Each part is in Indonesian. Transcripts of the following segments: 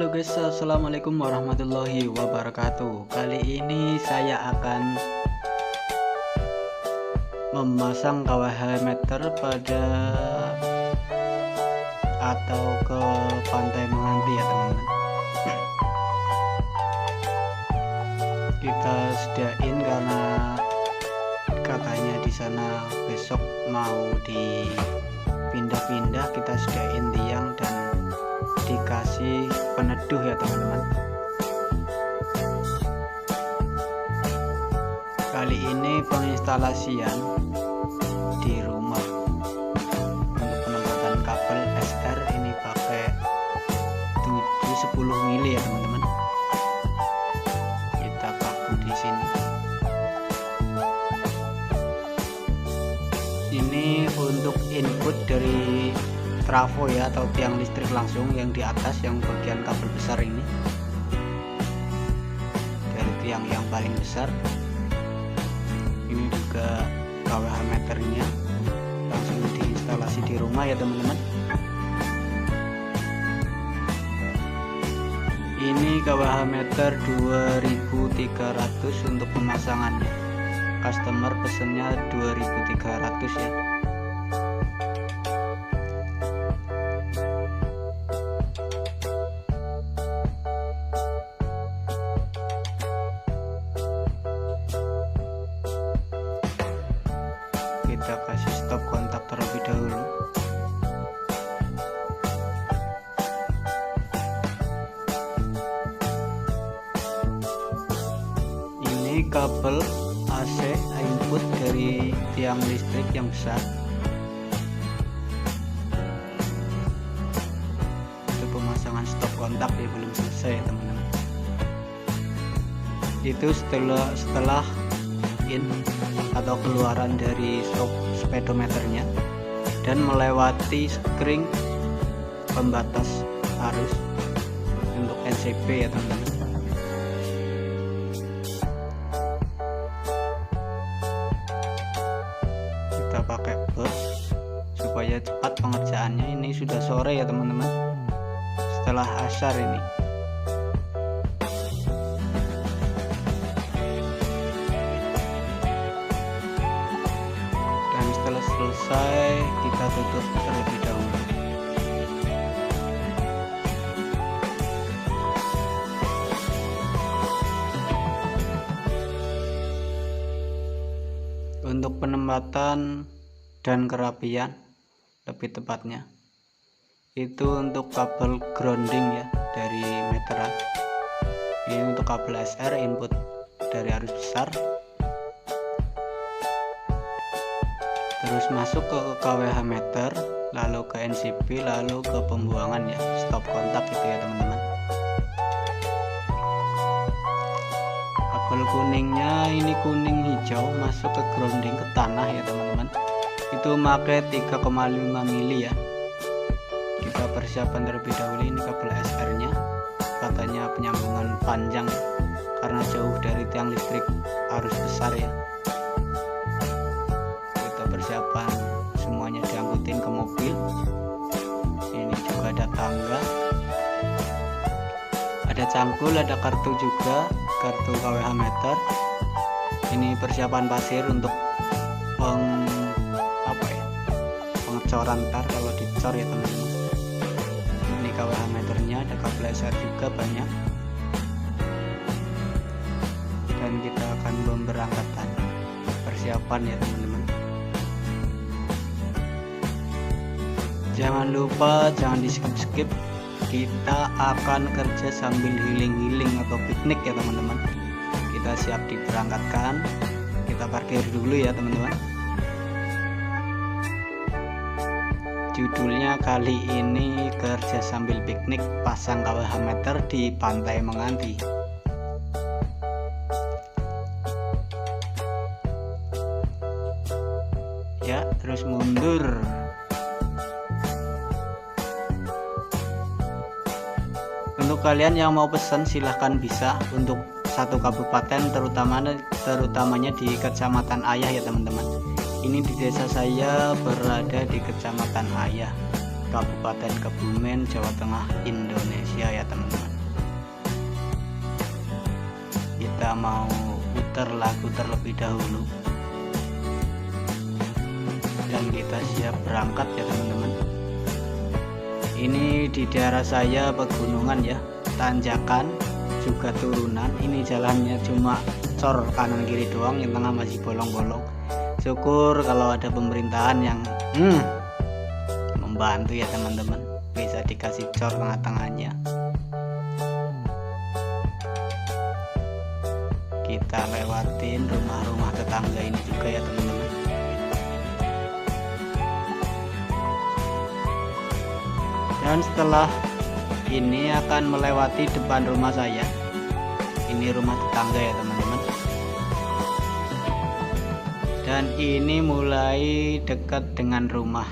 Halo guys, assalamualaikum warahmatullahi wabarakatuh. Kali ini saya akan memasang KWH meter pada atau ke pantai Menganti ya teman-teman. Kita sediain karena katanya di sana besok mau dipindah-pindah, kita sediain tiang dan dikasih peneduh ya teman-teman. Kali ini penginstalasian di rumah. Untuk penempatan kabel SR ini pakai 7-10 mili ya teman-teman. Kita paku di sini. Ini untuk input dari trafo ya, atau tiang listrik langsung yang di atas, yang bagian kabel besar ini dari tiang yang paling besar. Ini juga KWH meternya langsung diinstalasi di rumah ya teman-teman. Ini KWH meter 2300 untuk pemasangannya. Customer pesennya 2300 ya. Kita kasih stop kontak terlebih dahulu. Ini kabel AC input dari tiang listrik yang besar. Itu pemasangan stop kontak ya, belum selesai teman-teman. Itu setelah in atau keluaran dari stop speedometernya dan melewati skring pembatas arus untuk NCP ya teman-teman. Kita pakai bus supaya cepat pengerjaannya. Ini sudah sore ya teman-teman, setelah asar ini. Setelah selesai kita tutup terlebih dahulu. Untuk penempatan dan kerapian, lebih tepatnya itu untuk kabel grounding ya dari meteran. Ini untuk kabel SR input dari arus besar, terus masuk ke KWH meter, lalu ke NCP, lalu ke pembuangan ya, stop kontak gitu ya teman-teman. Kabel kuningnya ini kuning hijau masuk ke grounding ke tanah ya teman-teman. Itu pakai 3,5 mili ya. Kita persiapan terlebih dahulu. Ini kabel SR nya katanya penyambungan panjang karena jauh dari tiang listrik arus besar ya. Persiapan semuanya diangkutin ke mobil. Ini juga ada tangga, ada cangkul, ada kartu juga, kartu KWH meter. Ini persiapan pasir untuk pengecoran ntar kalau dicor ya teman-teman. Ini KWH meternya, ada kabel SR juga banyak, dan kita akan memberangkatkan persiapan ya teman-teman. Jangan lupa, jangan di skip-skip. Kita akan kerja sambil healing-healing atau piknik ya teman-teman. Kita siap diberangkatkan. Kita parkir dulu ya teman-teman. Judulnya kali ini kerja sambil piknik pasang KWH meter di Pantai Menganti. Ya, terus mundur. Untuk kalian yang mau pesan silahkan bisa untuk satu kabupaten, terutamanya di Kecamatan Ayah ya teman-teman. Ini di desa saya berada di Kecamatan Ayah, Kabupaten Kebumen, Jawa Tengah, Indonesia ya teman-teman. kita mau putar lagu terlebih dahulu dan kita siap berangkat ya teman-teman. Ini di daerah saya pegunungan ya, tanjakan juga turunan. Ini jalannya cuma cor kanan kiri doang, yang tengah masih bolong-bolong. Syukur kalau ada pemerintahan yang membantu ya teman-teman, bisa dikasih cor tengah-tengahnya. Kita lewatin rumah-rumah tetangga ini juga ya teman-teman. Dan setelah ini akan melewati depan rumah saya. Ini rumah tetangga ya teman-teman. Dan ini mulai dekat dengan rumah.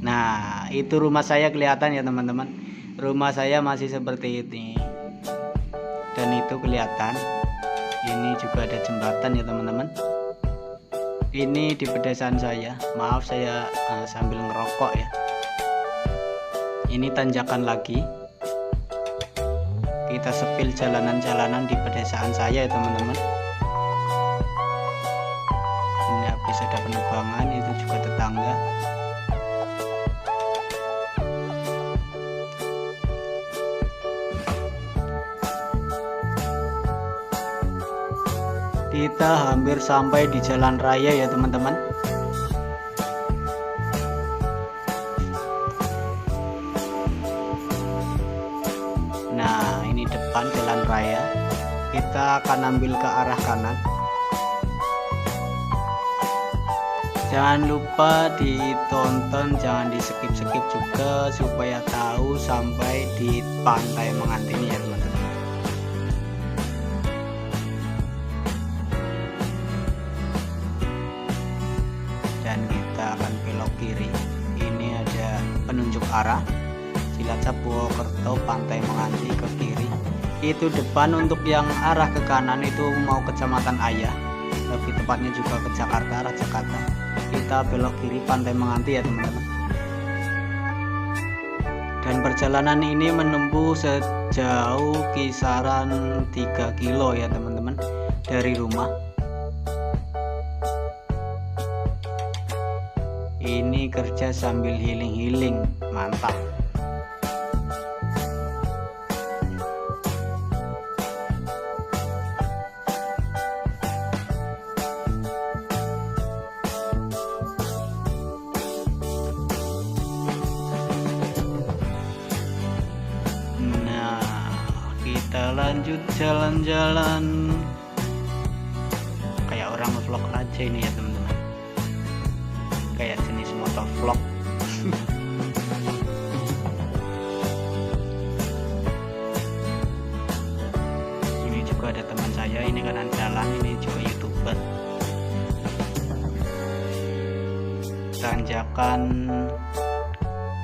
Nah, itu rumah saya kelihatan ya teman-teman. Rumah saya masih seperti ini. Dan itu kelihatan. Ini juga ada jembatan ya teman-teman. Ini di pedesaan saya. Maaf saya sambil ngerokok ya. Ini tanjakan lagi. Kita sepil jalanan-jalanan di pedesaan saya ya teman-teman. Ini habis ada penebangan, itu juga tetangga. Kita hampir sampai di jalan raya ya teman-teman. Nah, ini depan jalan raya. Kita akan ambil ke arah kanan. Jangan lupa ditonton, jangan di skip-skip juga supaya tahu sampai di Pantai Mengantin ya teman-teman. Dan kita akan belok kiri. Ini ada penunjuk arah. Cilacap, Purwokerto, Pantai Menganti ke kiri. Itu depan. Untuk yang arah ke kanan itu mau Kecamatan Ayah, lebih tepatnya juga ke Jakarta, arah Jakarta. Kita belok kiri Pantai Menganti ya teman-teman. Dan perjalanan ini menempuh sejauh kisaran 3 kilo ya teman-teman dari rumah. Ini kerja sambil healing-healing, mantap. Kita lanjut jalan-jalan kayak orang vlog aja ini ya teman-teman, kayak jenis motovlog. Ini juga ada teman saya, ini kanan jalan, ini juga YouTuber. Tanjakan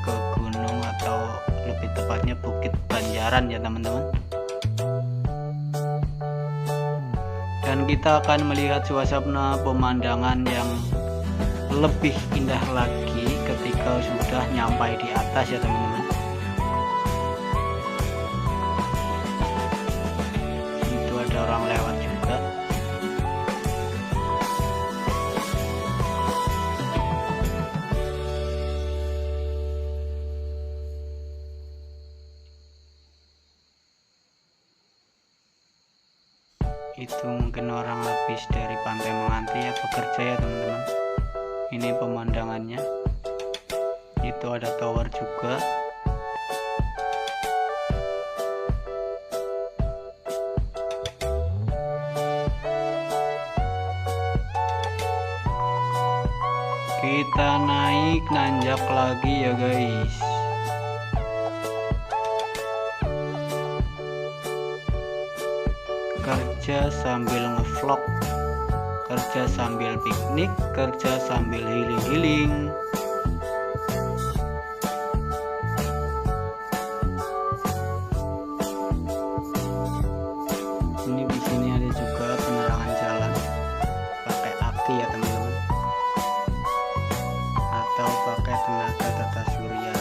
ke gunung atau lebih tepatnya Bukit Banjaran ya teman-teman. Dan kita akan melihat suasana pemandangan yang lebih indah lagi ketika sudah nyampai di atas ya teman-teman. Itu ada orang lewat juga. Itu mungkin orang habis dari Pantai Menganti ya, bekerja ya teman-teman. Ini pemandangannya. Itu ada tower juga. Kita naik nanjak lagi ya guys. Kerja sambil ngevlog, kerja sambil piknik, kerja sambil healing-healing. Ini di sini ada juga penerangan jalan pakai aki ya teman-teman, atau pakai tenaga tata surya.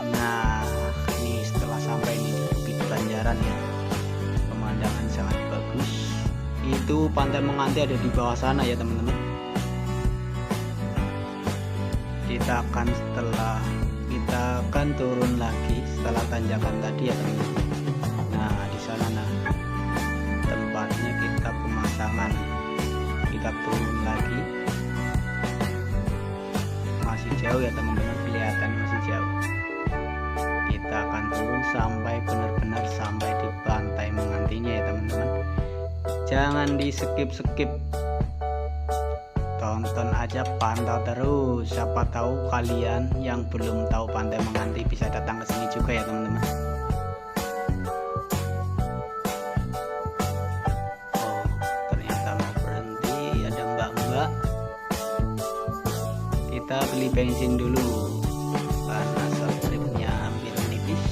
Nah, ini setelah sampai ini di Bukit Banjaran ya. itu Pantai Menganti ada di bawah sana ya teman-teman. Kita akan turun lagi setelah tanjakan tadi ya teman-teman. Nah di sana tempatnya kita pemasangan. Kita turun lagi, masih jauh ya teman-teman, kelihatan masih jauh. Kita akan turun sampai benar-benar sampai di Pantai Mengantinya ya teman-teman. Jangan di skip, tonton aja, pantau terus. Siapa tahu kalian yang belum tahu Pantai Menganti bisa datang ke sini juga ya teman-teman. Oh ternyata mau berhenti, ada mbak-mbak. Kita beli bensin dulu karena stripnya hampir nipis.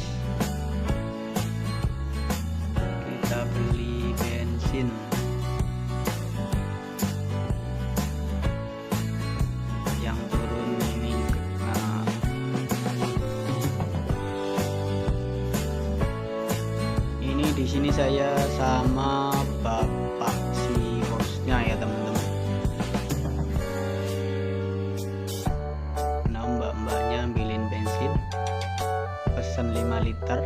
Kita beli bensin. Yang turun ini ini di sini saya sama bapak si hostnya ya teman-teman. Nah mbak-mbaknya ambilin bensin, pesan 5 liter.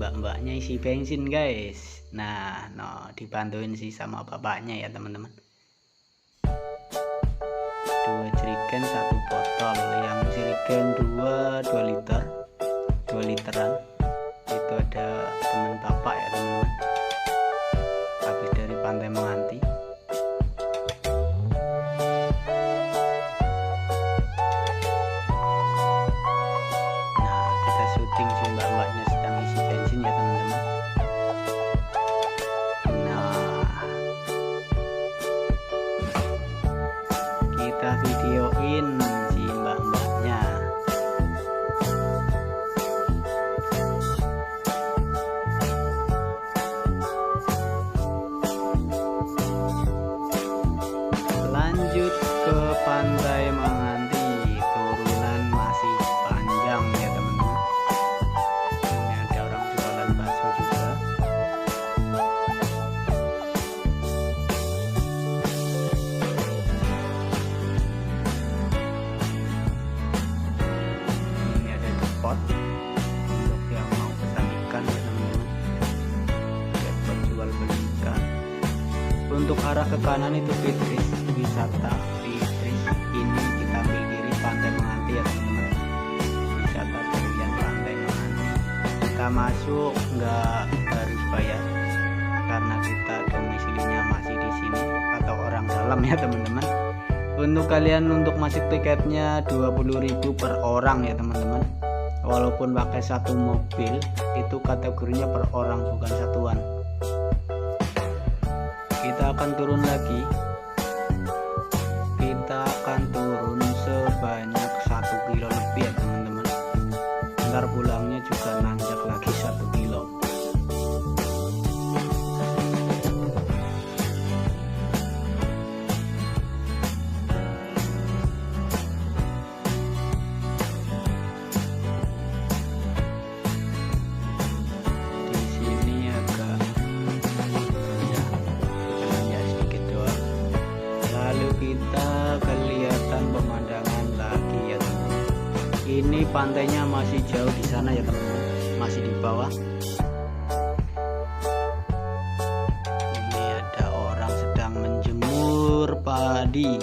Mbak-mbaknya isi bensin guys. Nah dibantuin sih sama bapaknya ya teman-teman. 2 jerigen 1 botol, yang jerigen 2 liter, 2 literan. Itu ada teman bapak ya teman-teman, habis dari Pantai Menganti. Nah kita syuting sih, mbak-mbaknya sedang isi bensin ya teman-teman. Nah kita videoin si mbak-mbaknya. Lanjut ke Pantai Menganti, turunan masih panjang ya teman-teman. Ini ada orang jualan bakso juga. Ini ada depot untuk yang mau pesan ikan ya teman-teman. Depot jual beli ikan. Untuk arah ke kanan itu Fitris, wisata Fitris. Ini kita ambil kiri Pantai Menganti ya teman-teman. Wisata Berlian Pantai Menganti. Kita masuk nggak harus bayar karena kita domisilinya masih di sini atau orang dalam ya teman-teman. Untuk kalian untuk masuk tiketnya 20.000 per orang ya teman-teman. Walaupun pakai satu mobil, itu kategorinya per orang bukan satuan. Kita akan turun lagi. Kita akan turun sebanyak 1 kilo lebih ya teman-teman. Ntar pulangnya juga nanjak lagi 1 kilo. Di sini agak nanjak sedikit doang. Lalu kita kelihatan pemandangan lagi ya teman-teman. Ini pantainya masih jauh di sana ya teman-teman, masih di bawah. Ini ada orang sedang menjemur padi.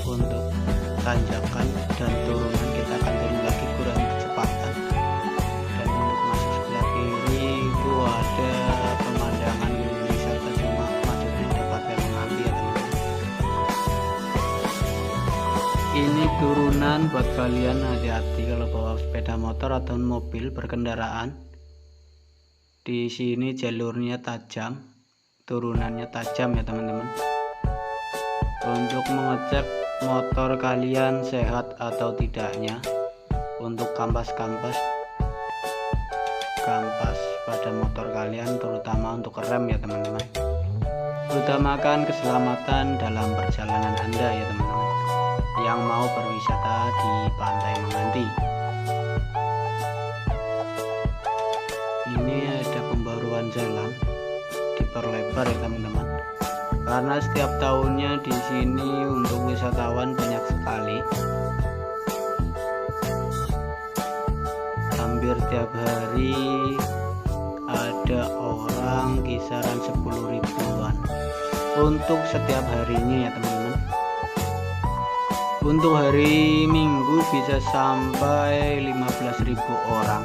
Untuk tanjakan dan turunan kita akan turun lagi, kurangi kecepatan. Dan untuk masuk sebelah kiri itu ada pemandangan wisata, cuma masuknya dapat yang Menganti ya teman-teman. Ini turunan buat kalian, hati-hati kalau bawa sepeda motor atau mobil berkendaraan. Di sini jalurnya tajam, turunannya tajam ya teman-teman. Untuk mengecek motor kalian sehat atau tidaknya, untuk kampas pada motor kalian, terutama untuk rem ya teman-teman. Utamakan keselamatan dalam perjalanan Anda ya teman-teman yang mau berwisata di Pantai Menganti. Ini ada pembaruan jalan, diperlebar ya teman-teman, karena setiap tahunnya di sini untuk wisatawan banyak sekali. Hampir tiap hari ada orang, kisaran 10 ribuan untuk setiap harinya ya teman-teman. Untuk hari Minggu bisa sampai 15.000 orang.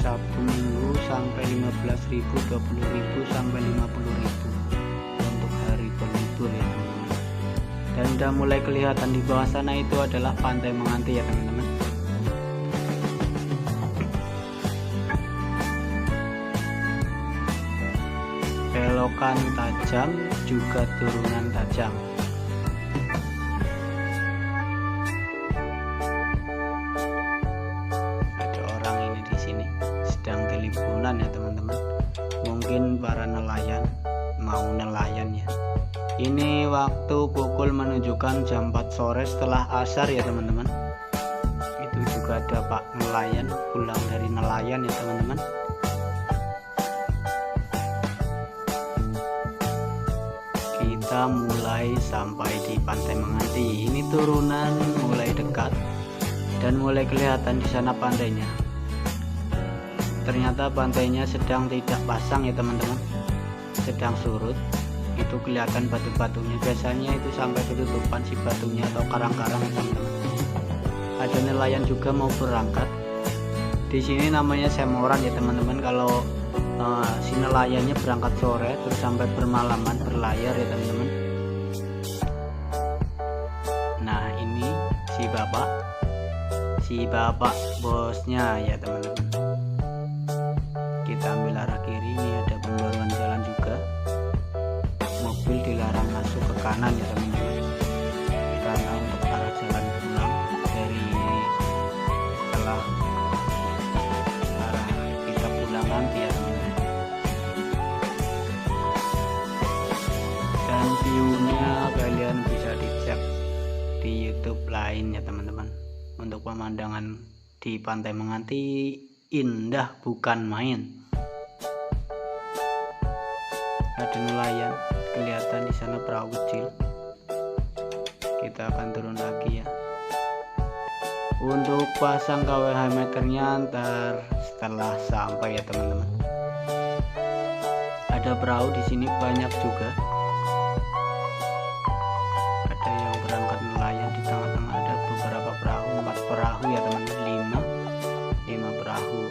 Sabtu Minggu sampai 15.000, 20.000 sampai 50.000 untuk hari berlibur ya teman-teman. Dan udah mulai kelihatan di bawah sana itu adalah Pantai Menganti ya teman-teman. Belokan tajam, juga turunan tajam. Ada orang ini di sini sedang teleponan ya teman-teman. Mungkin para nelayan mau nelayan ya. Ini waktu pukul menunjukkan jam 4 sore setelah asar ya teman-teman. Itu juga ada Pak nelayan pulang dari nelayan ya teman-teman. Kita mulai sampai di Pantai Menganti. Ini turunan mulai dekat dan mulai kelihatan di sana pantainya. Ternyata pantainya sedang tidak pasang ya teman-teman, sedang surut. Itu kelihatan batu-batunya, biasanya itu sampai ketutupan si batunya atau karang-karang ya teman-teman. Ada nelayan juga mau berangkat. Di sini namanya semoran ya teman-teman. Kalau si nelayannya berangkat sore terus sampai bermalaman berlayar ya teman-teman. Nah ini si bapak bosnya ya teman-teman. Kita ambil arah kiri, ini ada pembaruan jalan juga. Mobil dilarang masuk ke kanan ya teman-teman, karena untuk arah jalan pulang dari setelah arah kita pulang nanti ya teman-teman. Dan view-nya kalian bisa dicek di YouTube lain ya teman-teman. Untuk pemandangan di Pantai Menganti indah bukan main. Ada nelayan kelihatan di sana, perahu kecil. Kita akan turun lagi ya. Untuk pasang KWH meternya ntar setelah sampai ya teman-teman. Ada perahu di sini banyak juga. Ada yang berangkat nelayan, di tengah-tengah ada beberapa perahu, 4 perahu ya teman-teman, 5 perahu.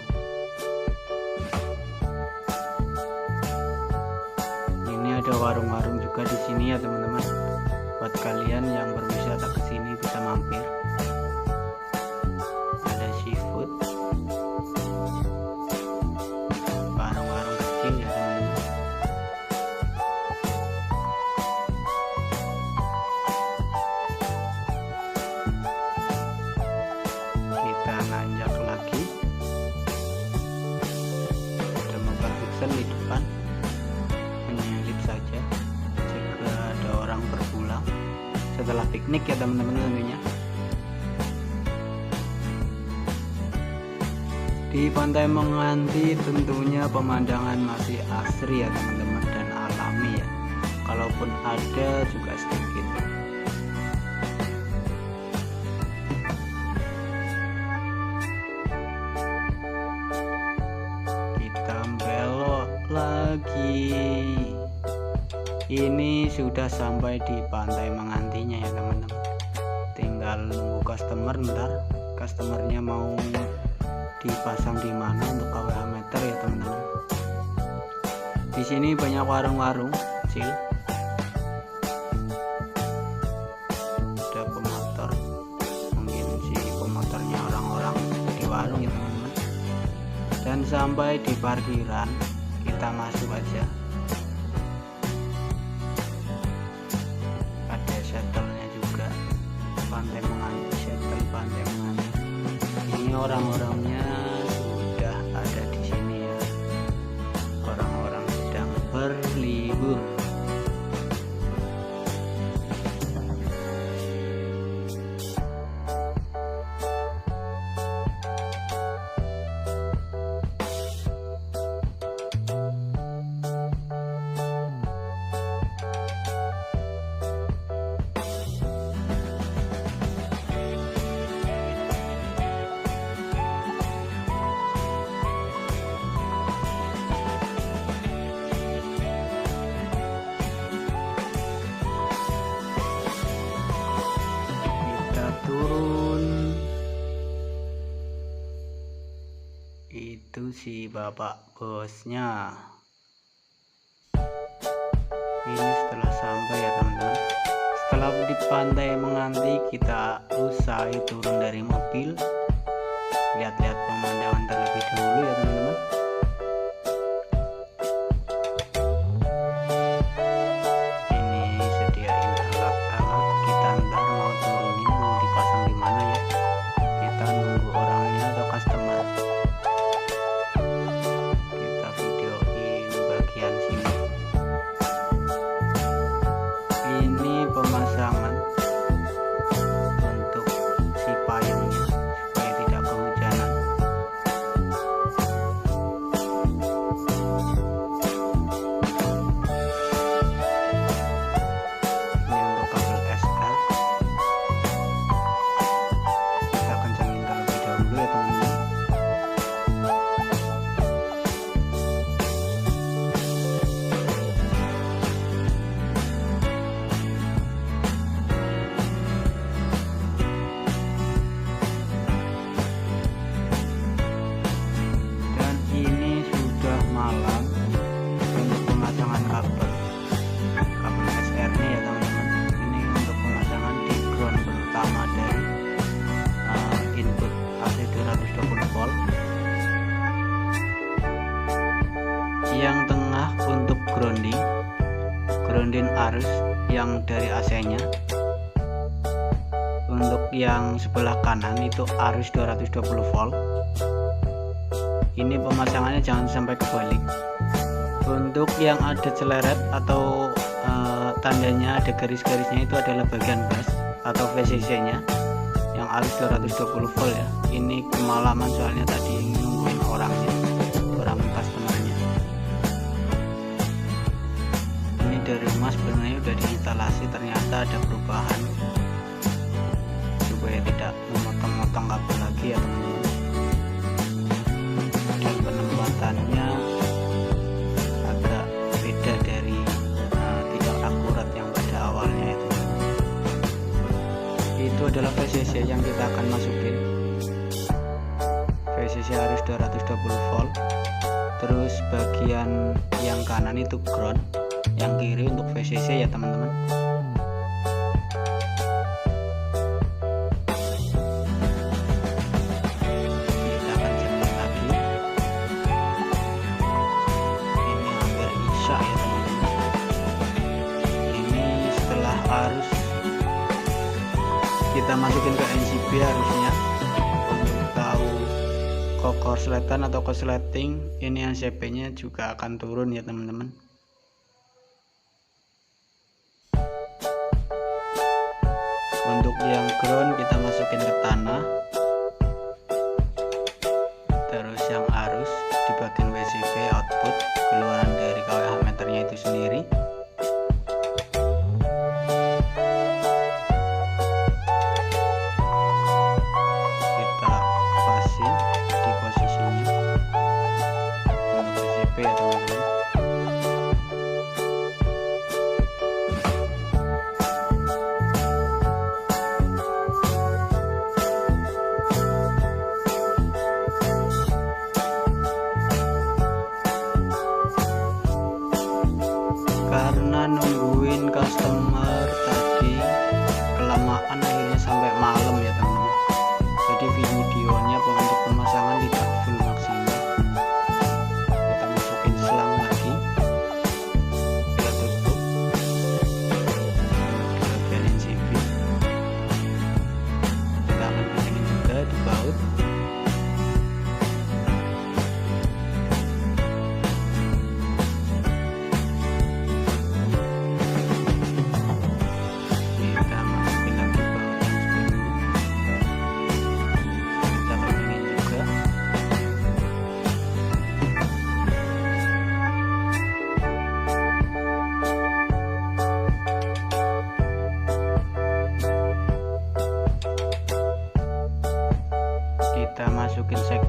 Ada warung-warung juga di sini ya teman-teman. Buat kalian yang berwisata ke sini bisa mampir. Ada seafood, warung-warung kecil ya teman-teman. Kita nanjak lagi. Ada motor Vixen di depan. Saja jika ada orang berpulang setelah piknik ya teman-teman tentunya. Di Pantai Menganti tentunya pemandangan masih asri ya teman-teman dan alami ya, kalaupun ada juga sedikit. Kita belok lagi. Ini sudah sampai di Pantai Mengantinya ya teman-teman. Tinggal nunggu customer, ntar customernya mau dipasang di mana untuk KWH meter ya teman-teman. Di sini banyak warung-warung kecil. Ada pemotor, mungkin sampai di parkiran, kita masuk aja. Ada shuttle-nya juga, Pantai Menganti, shuttle Pantai Menganti. Ini orang-orangnya sudah ada di sini ya. Orang-orang sedang berlibur. Turun, itu si bapak bosnya. Ini setelah sampai ya teman-teman. Setelah di Pantai Menganti, kita usai turun dari mobil, lihat-lihat pemandangan terlebih dahulu ya teman-teman. Ini sediain alat-alat, kita ntar mau turunin, mau dipasang di mana ya. Kita nunggu orangnya atau customer. Kita videoin bagian sini. Ini pemasangan untuk si payungnya supaya tidak kehujanan. Ini untuk kabel SL. Kita kencangin terlebih dahulu ya teman-teman. Dan ini sudah malam untuk pemasangan kabel SR nya ya teman-teman. Ini untuk pemasangan di ground pertama dari input AC 220 volt. Yang tengah untuk grounding arus yang dari AC nya. Untuk yang sebelah kanan itu arus 220 volt. Ini pemasangannya jangan sampai kebalik. Untuk yang ada celeret atau tandanya ada garis-garisnya, itu adalah bagian bus atau VCC nya yang arus 220 volt ya. Ini kemalaman soalnya tadi nungguin orangnya, orang customernya. Ini dari rumah sebenarnya udah diinstalasi, ternyata ada perubahan supaya tidak memotong-motong kabel lagi ya teman-teman. Dan penempatannya agak beda dari tidak akurat yang pada awalnya itu. Itu adalah VCC yang kita akan masukin. VCC arus 220 volt. Terus bagian yang kanan itu ground, yang kiri untuk VCC ya teman-teman. Kita akan jemput lagi. Ini hampir isya ya teman-teman. Ini setelah arus kita masukin ke NCB harusnya untuk tahu korsleting atau korsleting. Ini NCB nya juga akan turun ya teman-teman. Untuk yang ground kita masukin ke tanah. Terus yang arus di bagian WCB output keluaran dari KWH meternya itu sendiri. Kita pasin di posisinya untuk WCB ya teman-teman.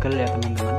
segel ya teman-teman.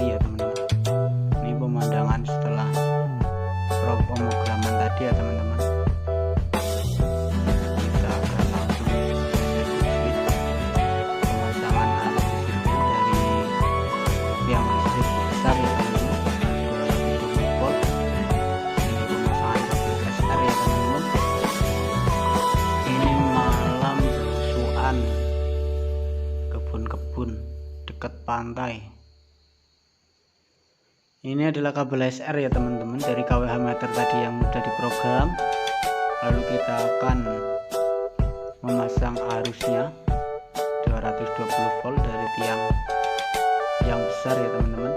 Ya teman-teman, ini pemandangan setelah pemrograman tadi ya teman-teman. Kita akan langsung eksekusi pemasangan arus listrik dari tiang listrik besar ya teman-teman, 220 volt. Ini pemasangan kabel SR ya teman-teman. Ini malam bersuan kebun-kebun dekat pantai. Ini adalah kabel SR ya teman-teman, dari kWh meter tadi yang mudah diprogram. Lalu kita akan memasang arusnya 220 volt dari tiang yang besar ya teman-teman.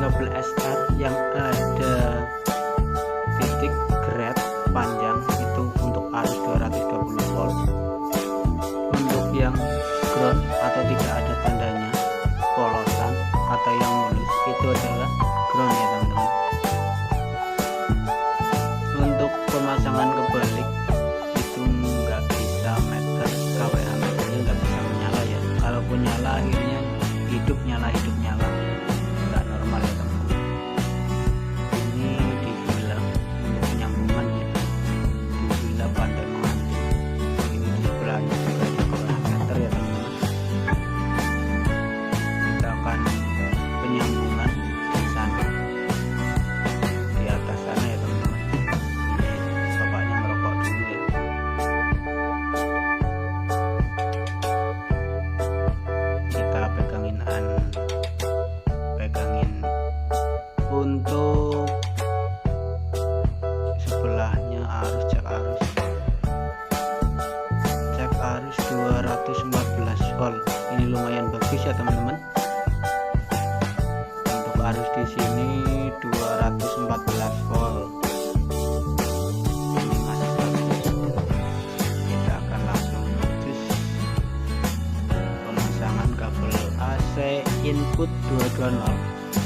Kabel SR yang ada titik gret panjang itu untuk arus 220 volt. Untuk yang ground atau tidak ada tandanya polosan atau yang mulus itu adalah ground ya teman-teman. Untuk pemasangan kebalik itu nggak bisa meter, kWh meternya nggak bisa menyala ya. Kalaupun nyala akhirnya hidup nyala nggak normal ya teman-teman. Ini di villa untuk penyambungan ya, di villa Pantai Mengantin. Ini di sebelahnya juga ada kWh meter ya teman-teman. Kita akan penyambungan di sana, di atas sana ya teman-teman. Ini bapaknya ngerokok dulu ya. Kita pegangin untuk sebelahnya arus, cek arus 214 volt. Ini lumayan bagus ya teman-teman. Untuk arus di sini 214 volt. Ini masih bagus. Kita akan langsung cus pemasangan kabel AC input 220.